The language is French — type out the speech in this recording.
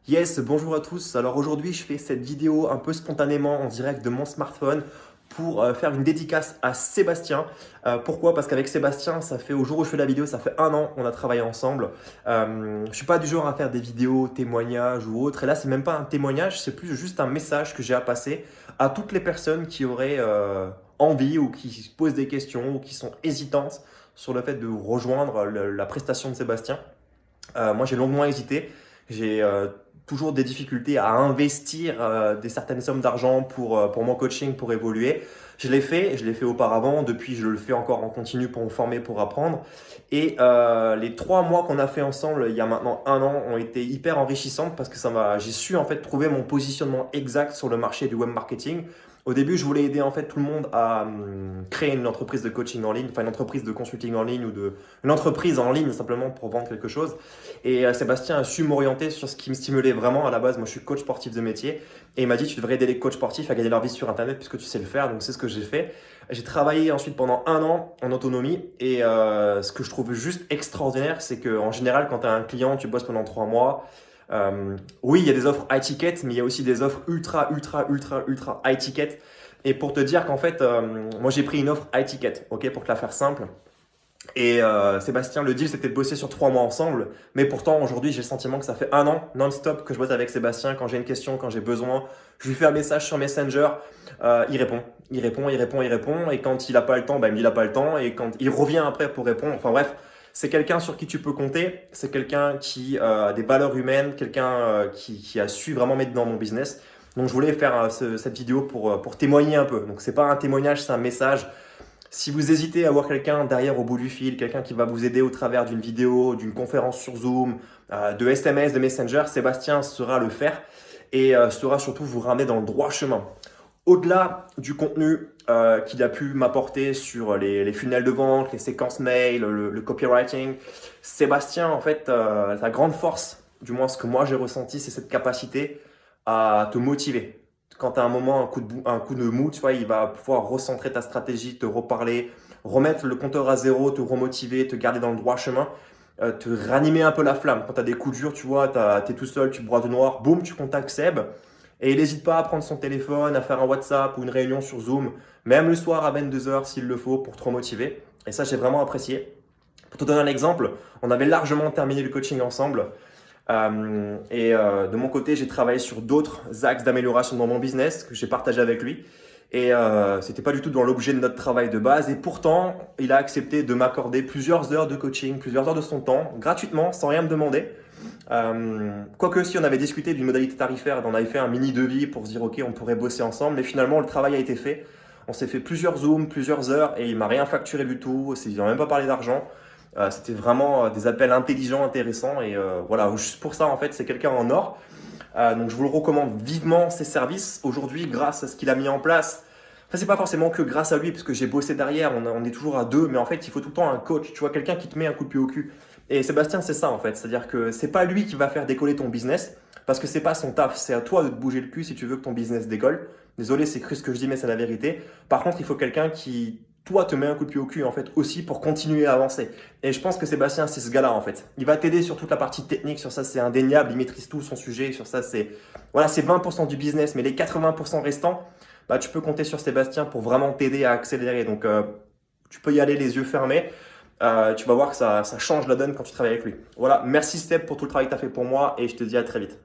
Yes, bonjour à tous. Alors aujourd'hui, je fais cette vidéo un peu spontanément en direct de mon smartphone pour faire une dédicace à Sébastien. Pourquoi? Parce qu'avec Sébastien, ça fait au jour où je fais la vidéo, ça fait un an qu'on a travaillé ensemble. Je suis pas du genre à faire des vidéos, témoignages ou autres. Et là, c'est même pas un témoignage, c'est plus juste un message que j'ai à passer à toutes les personnes qui auraient envie ou qui se posent des questions ou qui sont hésitantes sur le fait de rejoindre la prestation de Sébastien. Moi, j'ai longuement hésité. J'ai toujours des difficultés à investir des certaines sommes d'argent pour mon coaching, pour évoluer. Je l'ai fait auparavant. Depuis, je le fais encore en continu pour me former, pour apprendre. Et les 3 mois qu'on a fait ensemble, il y a maintenant un an, ont été hyper enrichissantes parce que j'ai su en fait trouver mon positionnement exact sur le marché du web marketing. Au début, je voulais aider en fait tout le monde à créer une entreprise de coaching en ligne, enfin une entreprise de consulting en ligne une entreprise en ligne simplement pour vendre quelque chose. Et Sébastien a su m'orienter sur ce qui me stimulait vraiment. À la base, moi je suis coach sportif de métier et il m'a dit tu devrais aider les coachs sportifs à gagner leur vie sur internet puisque tu sais le faire. Donc c'est ce que j'ai fait. J'ai travaillé ensuite pendant un an en autonomie et ce que je trouve juste extraordinaire, c'est qu'en général quand tu as un client, tu bosses pendant 3 mois. Oui, il y a des offres high ticket, mais il y a aussi des offres ultra high ticket. Et pour te dire qu'en fait, moi j'ai pris une offre high ticket, ok, pour te la faire simple. Et Sébastien, le deal, c'était de bosser sur 3 mois ensemble. Mais pourtant, aujourd'hui, j'ai le sentiment que ça fait un an non-stop que je bosse avec Sébastien. Quand j'ai une question, quand j'ai besoin, je lui fais un message sur Messenger. Il répond. Il répond. Et quand il n'a pas le temps, bah, il me dit il n'a pas le temps. Et quand il revient après pour répondre, enfin bref, c'est quelqu'un sur qui tu peux compter. C'est quelqu'un qui a des valeurs humaines, quelqu'un qui a su vraiment mettre dans mon business. Donc, je voulais faire cette vidéo pour témoigner un peu. Donc, c'est pas un témoignage, c'est un message. Si vous hésitez à avoir quelqu'un derrière au bout du fil, quelqu'un qui va vous aider au travers d'une vidéo, d'une conférence sur Zoom, de SMS, de Messenger, Sébastien saura le faire et saura surtout vous ramener dans le droit chemin. Au-delà du contenu qu'il a pu m'apporter sur les funnels de vente, les séquences mail, le copywriting, Sébastien, en fait, sa grande force, du moins ce que moi j'ai ressenti, c'est cette capacité à te motiver. Quand tu as un moment, un coup de mou, tu vois, il va pouvoir recentrer ta stratégie, te reparler, remettre le compteur à zéro, te remotiver, te garder dans le droit chemin, te ranimer un peu la flamme. Quand tu as des coups durs, tu vois, tu es tout seul, tu broies de noir, boum, tu contactes Seb. Et il n'hésite pas à prendre son téléphone, à faire un WhatsApp ou une réunion sur Zoom, même le soir à 22 h s'il le faut, pour te remotiver. Et ça, j'ai vraiment apprécié. Pour te donner un exemple, on avait largement terminé le coaching ensemble. De mon côté, j'ai travaillé sur d'autres axes d'amélioration dans mon business que j'ai partagé avec lui. Et c'était pas du tout dans l'objet de notre travail de base. Et pourtant, il a accepté de m'accorder plusieurs heures de coaching, plusieurs heures de son temps, gratuitement, sans rien me demander. Quoique si on avait discuté d'une modalité tarifaire, on avait fait un mini devis pour se dire ok, on pourrait bosser ensemble. Mais finalement, le travail a été fait. On s'est fait plusieurs zooms, plusieurs heures, et il m'a rien facturé du tout. Il n'a même pas parlé d'argent. C'était vraiment des appels intelligents, intéressants. Et voilà, juste pour ça, en fait, c'est quelqu'un en or. Donc je vous le recommande vivement, ses services. Aujourd'hui, grâce à ce qu'il a mis en place, enfin, c'est pas forcément que grâce à lui, parce que j'ai bossé derrière, on est toujours à deux, mais en fait, il faut tout le temps un coach, tu vois, quelqu'un qui te met un coup de pied au cul. Et Sébastien, c'est ça en fait, c'est-à-dire que c'est pas lui qui va faire décoller ton business, parce que c'est pas son taf, c'est à toi de te bouger le cul si tu veux que ton business décolle. Désolé, c'est cru ce que je dis, mais c'est la vérité. Par contre, il faut quelqu'un qui, toi, te met un coup de pied au cul en fait aussi pour continuer à avancer. Et je pense que Sébastien, c'est ce gars-là en fait. Il va t'aider sur toute la partie technique, sur ça c'est indéniable, il maîtrise tout son sujet, sur ça c'est voilà, c'est 20% du business, mais les 80% restants, bah, tu peux compter sur Sébastien pour vraiment t'aider à accélérer. Donc tu peux y aller les yeux fermés. Tu vas voir que ça change la donne quand tu travailles avec lui. Voilà, merci Seb pour tout le travail que tu as fait pour moi et je te dis à très vite.